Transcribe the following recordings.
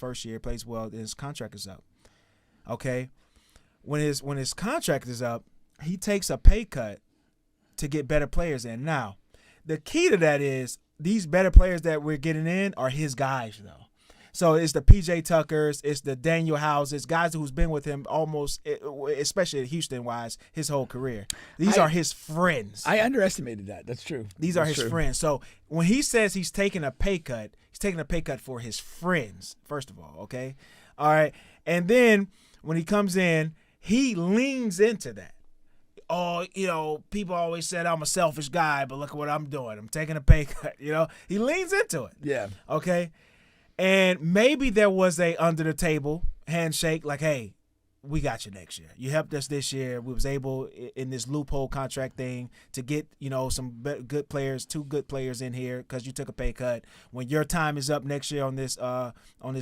first year, plays well, then his contract is up. Okay? When his contract is up, he takes a pay cut to get better players in. Now, the key to that is these better players that we're getting in are his guys, though. So it's the P.J. Tuckers, it's the Daniel Houses, guys who's been with him almost, especially Houston-wise, his whole career. These are his friends. I underestimated that. That's true. These are his friends. So when he says he's taking a pay cut, he's taking a pay cut for his friends, first of all, okay? All right. And then when he comes in, he leans into that. Oh, people always said I'm a selfish guy, but look at what I'm doing. I'm taking a pay cut, He leans into it. Yeah. Okay? And maybe there was a under-the-table handshake like, hey, we got you next year. You helped us this year. We was able, in this loophole contract thing, to get, some good players, 2 good players in here because you took a pay cut. When your time is up next year on this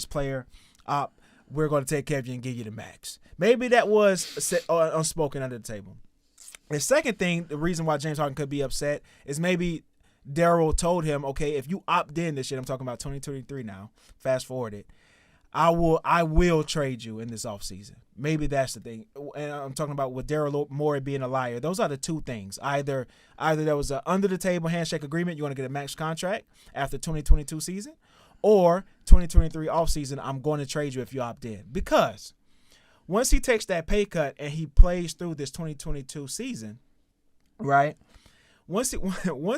player op, we're going to take care of you and give you the max. Maybe that was unspoken under the table. The second thing, the reason why James Harden could be upset is maybe Daryl told him, okay, if you opt in this year, I'm talking about 2023 now, fast forward it, I will trade you in this offseason. Maybe that's the thing. And I'm talking about with Daryl Morey being a liar. Those are the two things. Either there was an under-the-table handshake agreement, you want to get a max contract after 2022 season, or 2023 offseason, I'm going to trade you if you opt in. Because once he takes that pay cut and he plays through this 2022 season, right, once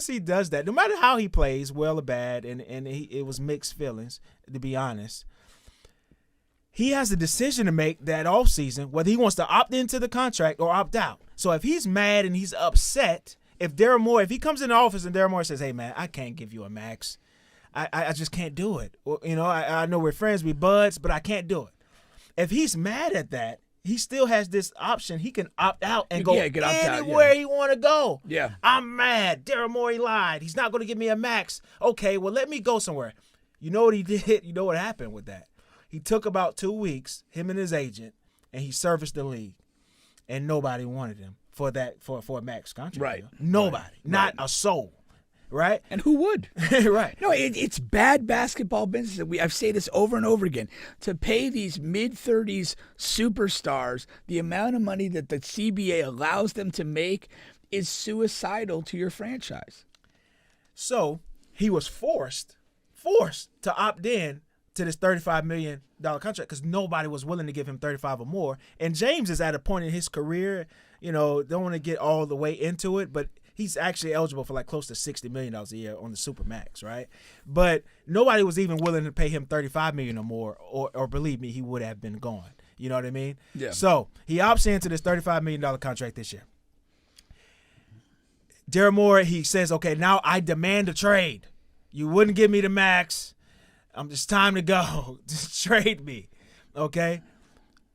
he does that, no matter how he plays, well or bad, and it was mixed feelings, to be honest, he has a decision to make that offseason whether he wants to opt into the contract or opt out. So if he's mad and he's upset, if he comes in the office and Daryl Morey says, hey, man, I can't give you a max. I just can't do it. I know we're friends, we're buds, but I can't do it. If he's mad at that, he still has this option. He can opt out and go anywhere he want to go. Yeah. I'm mad. Daryl Morey lied. He's not going to give me a max. Okay, well, let me go somewhere. You know what he did? You know what happened with that? He took about 2 weeks, him and his agent, and he serviced the league. And nobody wanted him for a max contract. Right. Nobody. Right. Not a soul. Right? And who would? Right. No, it's bad basketball business. I've said this over and over again. To pay these mid-30s superstars the amount of money that the CBA allows them to make is suicidal to your franchise. So he was forced to opt in to this $35 million contract because nobody was willing to give him 35 or more. And James is at a point in his career, don't want to get all the way into it, but he's actually eligible for like close to $60 million a year on the Supermax, right? But nobody was even willing to pay him $35 million or more, or believe me, he would have been gone. You know what I mean? Yeah. So he opts into this $35 million contract this year. Daryl Morey, he says, okay, now I demand a trade. You wouldn't give me the max. It's time to go. Just trade me, okay?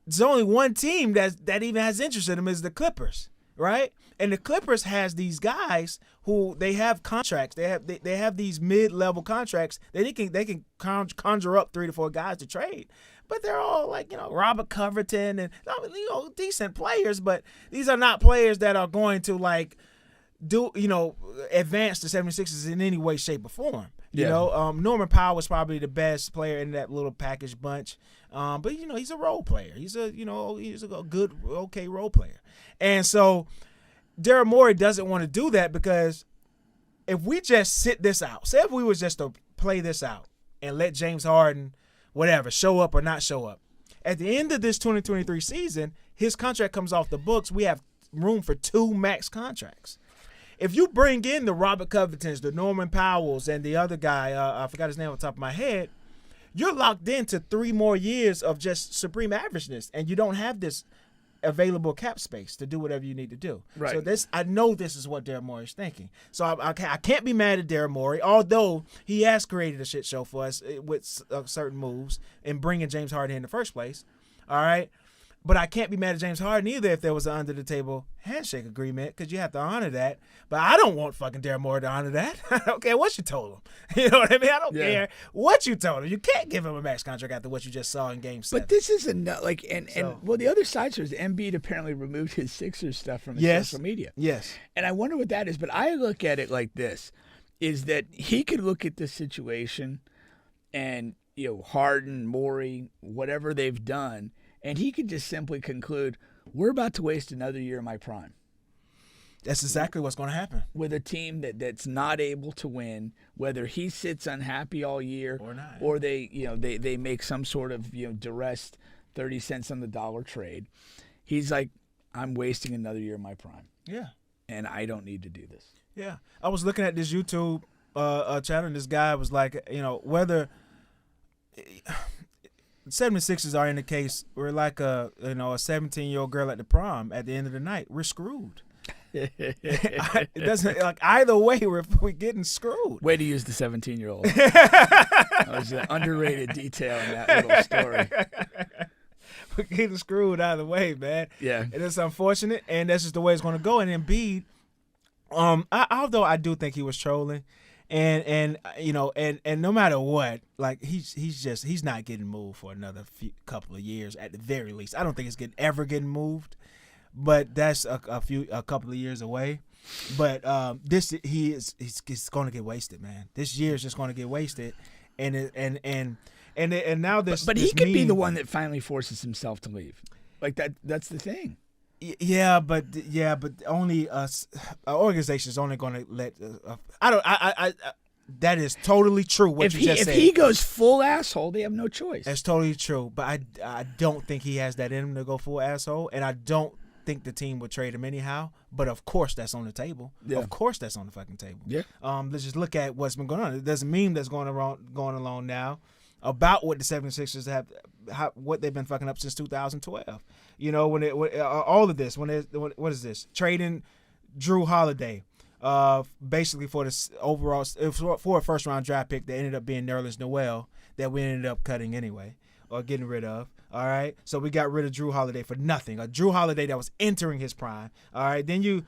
There's only one team that even has interest in him is the Clippers, right? And the Clippers has these guys who they have contracts. They have these mid-level contracts that they can conjure up 3 to 4 guys to trade. But they're all like, Robert Covington and decent players, but these are not players that are going to like advance the 76ers in any way, shape, or form. Norman Powell was probably the best player in that little package bunch. But he's a role player. He's a good, okay role player. And so Daryl Morey doesn't want to do that because if we just sit this out, say if we was just to play this out and let James Harden, whatever, show up or not show up, at the end of this 2023 season, his contract comes off the books. We have room for 2 max contracts. If you bring in the Robert Covingtons, the Norman Powells, and the other guy, I forgot his name on top of my head, you're locked into 3 more years of just supreme averageness, and you don't have this available cap space to do whatever you need to do. Right. So I know this is what Daryl Morey is thinking. So I can't be mad at Daryl Morey, although he has created a shit show for us with certain moves and bringing James Harden in the first place. All right. But I can't be mad at James Harden either if there was an under-the-table handshake agreement because you have to honor that. But I don't want fucking Daryl Morey to honor that. I don't care what you told him. You know what I mean? I don't care what you told him. You can't give him a max contract after what you just saw in Game 7. But this is the other side is Embiid apparently removed his Sixers stuff from his social media. Yes. And I wonder what that is. But I look at it like this, is that he could look at this situation and Harden, Morey, whatever they've done, and he could just simply conclude, we're about to waste another year of my prime. That's exactly what's going to happen. With a team that's not able to win, whether he sits unhappy all year Or not. or they make some sort of duress 30 cents on the dollar trade. He's like, I'm wasting another year of my prime. Yeah. And I don't need to do this. Yeah. I was looking at this YouTube channel, and this guy was like, whether 76ers are in the case, we're like a 17-year-old girl at the prom at the end of the night. We're screwed. It doesn't like either way. We're getting screwed. Way to use the 17-year-old. That was an underrated detail in that little story. We're getting screwed either way, man. Yeah, and it's unfortunate, and that's just the way it's going to go. And Embiid, although I do think he was trolling, and no matter what, like he's not getting moved for another couple of years at the very least. I don't think it's ever getting moved. But that's a couple of years away. But he's going to get wasted, man. This year is just going to get wasted, and now this. But he could be the one that finally forces himself to leave. Like that. That's the thing. Yeah, but only our organization is only going to let. That is totally true. What you just said. If he goes full asshole, they have no choice. That's totally true. But I don't think he has that in him to go full asshole, and I don't think the team would trade him anyhow. But of course that's on the table. Yeah. Of course that's on the fucking table. Yeah. Let's just look at what's been going on. There's a meme that's going along now about what the 76ers what they've been fucking up since 2012. All of this, what is this? Trading Drew Holiday basically for this overall for a first round draft pick that ended up being Nerlens Noel that we ended up cutting anyway or getting rid of. All right, so we got rid of Drew Holiday for nothing. A Drew Holiday that was entering his prime. All right, then you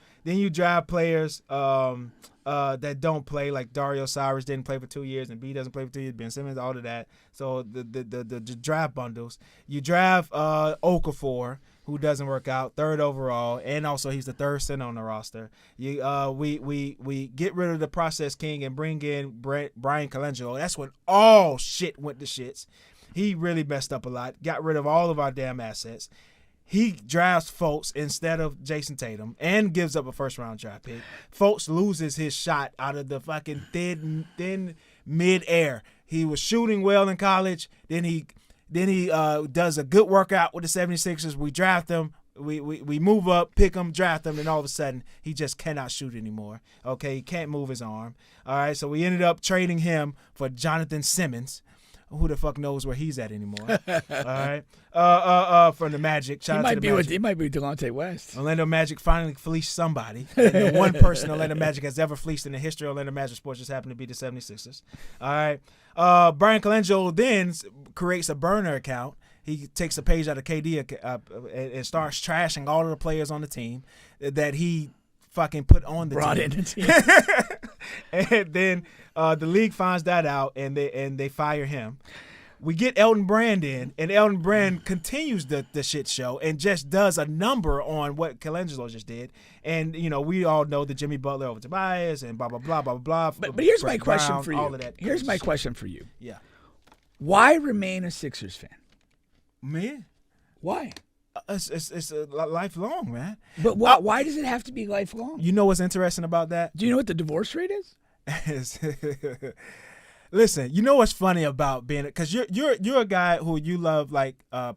draft players that don't play, like Dario Saric didn't play for 2 years, and B doesn't play for 2 years. Ben Simmons, all of that. So the draft bundles. You draft Okafor, who doesn't work out, 3rd overall, and also he's the 3rd center on the roster. We get rid of the process king and bring in Brian Colangelo. That's when all shit went to shits. He really messed up a lot, got rid of all of our damn assets. He drafts Fultz instead of Jason Tatum and gives up a first-round draft pick. Fultz loses his shot out of the fucking thin mid-air. He was shooting well in college. Then he does a good workout with the 76ers. We draft him. We move up, pick him, draft him, and all of a sudden he just cannot shoot anymore. Okay, he can't move his arm. All right, so we ended up trading him for Jonathan Simmons. Who the fuck knows where he's at anymore? All right. From the Magic. Shout out to the Magic. He might be Delonte West. Orlando Magic finally fleeced somebody. And the one person Orlando Magic has ever fleeced in the history of Orlando Magic sports just happened to be the 76ers. All right. Brian Colangelo then creates a burner account. He takes a page out of KD and starts trashing all of the players on the team that he fucking put on the brought team. in the team. And then the league finds that out, and they fire him. We get Elton Brand in, and Elton Brand continues the shit show and just does a number on what Colangelo just did. And, we all know the Jimmy Butler over Tobias and blah, blah, blah, blah, blah. But here's my question Brown, for you. all of that Here's my shit. question for you. Yeah. Why remain a Sixers fan? Man. Why? It's lifelong, man. But why does it have to be lifelong? You know what's interesting about that? Do you know what the divorce rate is? Listen, you know what's funny about being, because you're a guy who you love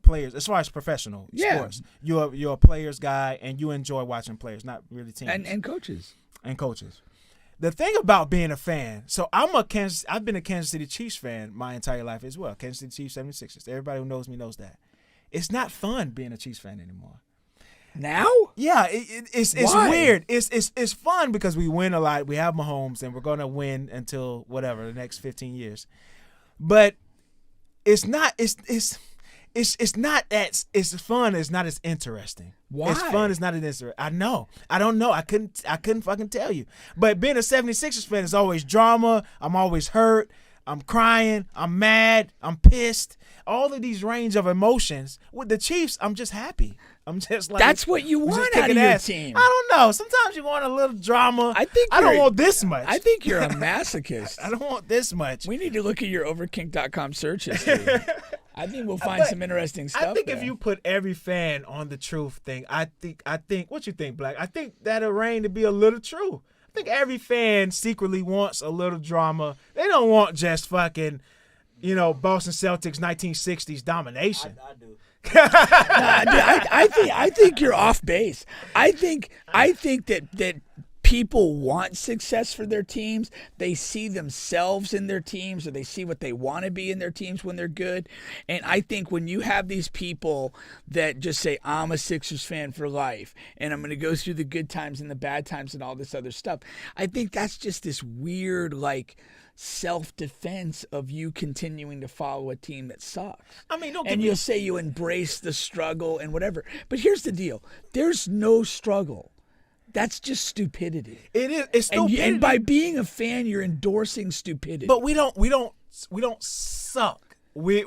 players as far as professional sports. You're a players guy and you enjoy watching players, not really teams and coaches and coaches. The thing about being a fan, so I've been a Kansas City Chiefs fan my entire life as well. Kansas City Chiefs 76ers. Everybody who knows me knows that. It's not fun being a Chiefs fan anymore. Now? Yeah, it's weird. It's fun because we win a lot. We have Mahomes, and we're gonna win until whatever the next 15 years. But it's not. It's not as fun. It's not as interesting. Why? It's fun. It's not as interesting. I know. I don't know. I couldn't fucking tell you. But being a 76ers fan is always drama. I'm always hurt. I'm crying, I'm mad, I'm pissed. All of these range of emotions. With the Chiefs, I'm just happy. I'm just like, that's what you I'm just want out of kicking your ass. team. I don't know. Sometimes you want a little drama. I think I don't you're- want this much. I think you're a masochist. I don't want this much. We need to look at your overkink.com search history. I think we'll find But some interesting stuff. I think there. if you put every fan on the truth thing, I think what you think, Black? I think that'll reign to be a little true. I think every fan secretly wants a little drama. They don't want just fucking, Boston Celtics 1960s domination. I do. I think you're off base. I think that people want success for their teams. They see themselves in their teams, or they see what they want to be in their teams when they're good. And I think when you have these people that just say, I'm a Sixers fan for life, and I'm going to go through the good times and the bad times and all this other stuff, I think that's just this weird, self-defense of you continuing to follow a team that sucks. I mean, don't get And me. you'll say you embrace the struggle and whatever. But here's the deal. There's no struggle. That's just stupidity. It is. It's And, stupidity. and by being a fan, you're endorsing stupidity. But we don't suck. We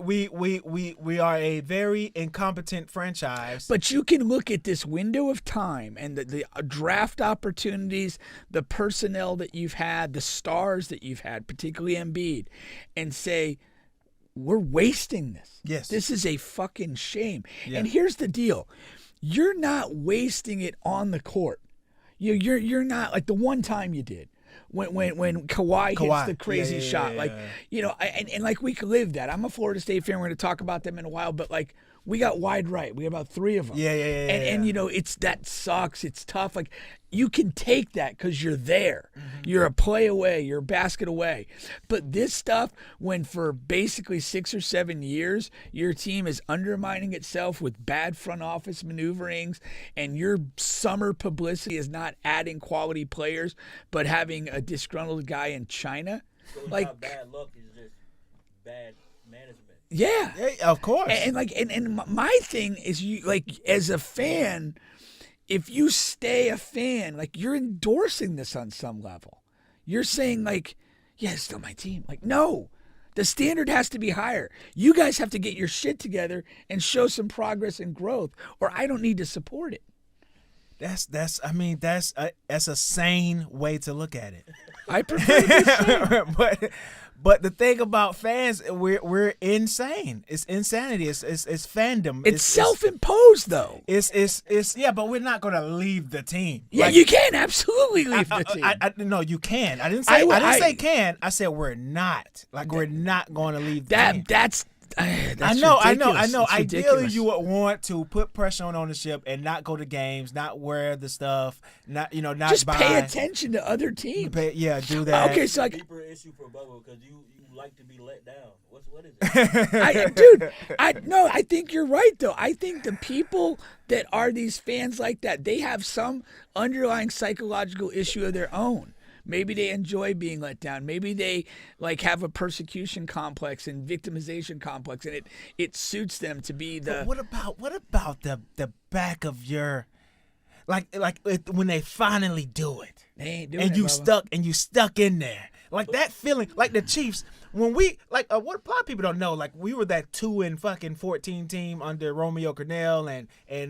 are a very incompetent franchise. But you can look at this window of time and the draft opportunities, the personnel that you've had, the stars that you've had, particularly Embiid, and say, we're wasting this. Yes. This is a fucking shame. Yeah. And here's the deal. You're not wasting it on the court. You're not like the one time you did. When Kawhi hits the crazy shot, and like we could live that. I'm a Florida State fan. We're going to talk about them in a while, but we got wide right. We got about 3 of them. And it's that sucks. It's tough. Like you can take that because you're there. Mm-hmm. You're a play away. You're a basket away. But this stuff, when for basically 6 or 7 years, your team is undermining itself with bad front office maneuverings, and your summer publicity is not adding quality players, but having a disgruntled guy in China, So it's not bad luck. It's just bad management. Yeah, of course. And my thing is, you as a fan, if you stay a fan, you're endorsing this on some level. You're saying yeah, it's still my team. No, the standard has to be higher. You guys have to get your shit together and show some progress and growth, or I don't need to support it. That's a sane way to look at it. I prefer to be sane. But the thing about fans, we're insane. It's insanity. It's fandom. It's self-imposed though. It's but we're not gonna leave the team. Yeah, you can absolutely leave the team. No, you can. I didn't say can. I said we're not. We're not going to leave the team. That's I know. It's Ideally, ridiculous. you would want to put pressure on ownership and not go to games, not wear the stuff, not just buy. pay attention to other teams. Do that. Okay, so Deeper issue for Bubba because you like to be let down. What is it? dude, I think you're right though. I think the people that are these fans like that, they have some underlying psychological issue of their own. Maybe they enjoy being let down. Maybe they have a persecution complex and victimization complex, and it suits them to be the. But what about the back of your, when they finally do it, They ain't doing and it, you Bubba. stuck in there, that feeling, the Chiefs when we what a lot of people don't know, we were that 2-14 team under Romeo Cornell, and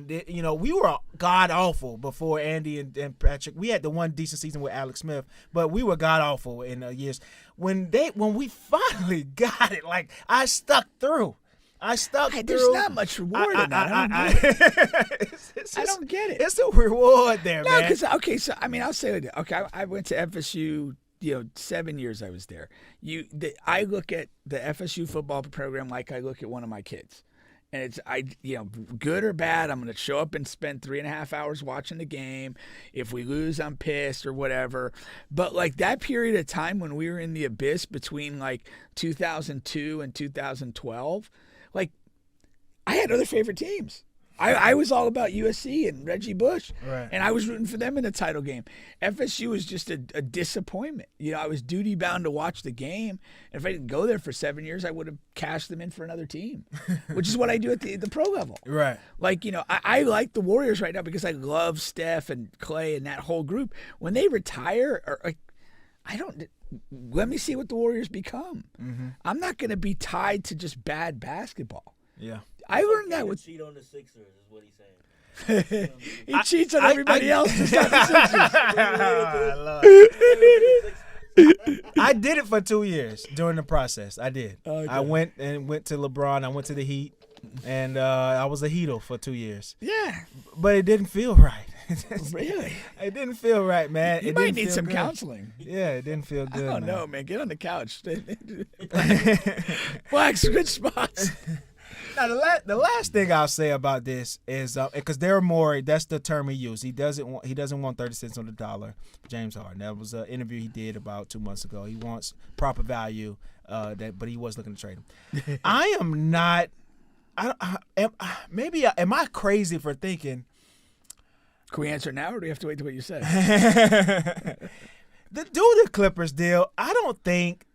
we were god awful before Andy and Patrick. We had the one decent season with Alex Smith, but we were god awful in years when we finally got it. I stuck through. There's not much reward in that. I don't get it. It's a reward there, No, man. because I'll say it. Okay, I went to FSU. 7 years I was there. I look at the FSU football program like I look at one of my kids, and it's good or bad. I'm going to show up and spend 3.5 hours watching the game. If we lose, I'm pissed or whatever. But that period of time when we were in the abyss between 2002 and 2012, I had other favorite teams. I was all about USC and Reggie Bush, right. And I was rooting for them in the title game. FSU was just a disappointment. I was duty bound to watch the game. And if I didn't go there for 7 years, I would have cashed them in for another team, which is what I do at the pro level. Right. I like the Warriors right now because I love Steph and Clay and that whole group. When they retire, Let me see what the Warriors become. Mm-hmm. I'm not going to be tied to just bad basketball. Yeah. I learned that with cheat on the Sixers is what he's saying. he cheats on everybody else, just not the Sixers. I love it. I did it for 2 years during the process. I did. Okay. I went to LeBron. I went to the Heat, and I was a Heater for 2 years. Yeah, But it didn't feel right. really. It didn't feel right, man. You It might didn't need feel some good. counseling. Yeah, it didn't feel I good. don't man. know, man. Get on the couch. Black switch spots. Now, the last thing I'll say about this is because Daryl Morey, that's the term he used. He doesn't want 30 cents on the dollar. James Harden. That was an interview he did about 2 months ago. He wants proper value, but he was looking to trade him. I am not. Am I crazy for thinking? Can we answer now, or do we have to wait till what you say? the Clippers deal? I don't think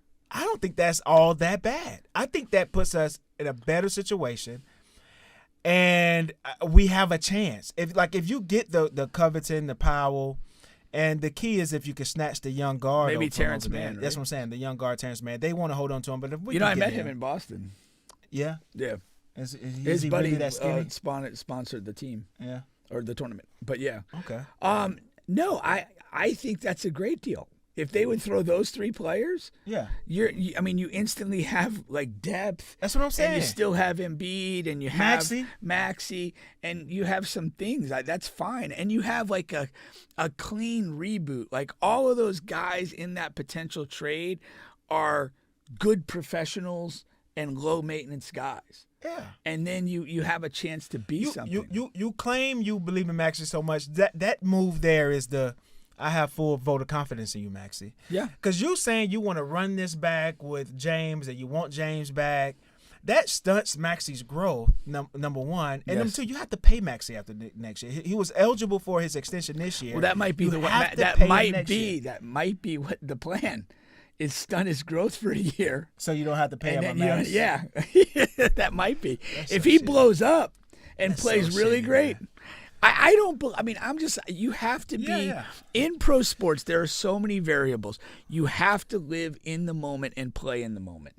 that's all that bad. I think that puts us in a better situation, and we have a chance. If you get the Covington, the Powell, and the key is if you can snatch the young guard. Maybe from Terrence over there. Mann. Right? That's what I'm saying. The young guard Terrence Mann. They want to hold on to him, but if we I can met get him in Boston. Yeah. Yeah. Is His he buddy really that skinny? sponsored the team Yeah. or the tournament. But yeah. Okay. No, I think that's a great deal. If they would throw those three players, Yeah. you instantly have like depth. That's what I'm saying. And you still have Embiid, and you have Maxey. and you have some things. That's fine. And you have like a clean reboot. Like all of those guys in that potential trade are good professionals and low maintenance guys. Yeah. And then you have a chance to be something. You claim you believe in Maxey so much. That move there is I have full vote of confidence in you, Maxey. Yeah. Because you saying you want to run this back with James and you want James back, that stunts Maxey's growth, number one. And number two, you have to pay Maxey after next year. He was eligible for his extension this year. Well, that might be that might be what the plan is. Stunt his growth for a year. So you don't have to pay him a max. Yeah. That might be. If so he shitty. blows up and That's plays so really shitty, great. man. I don't. I'm just. You have to be in pro sports. There are so many variables. You have to live in the moment and play in the moment.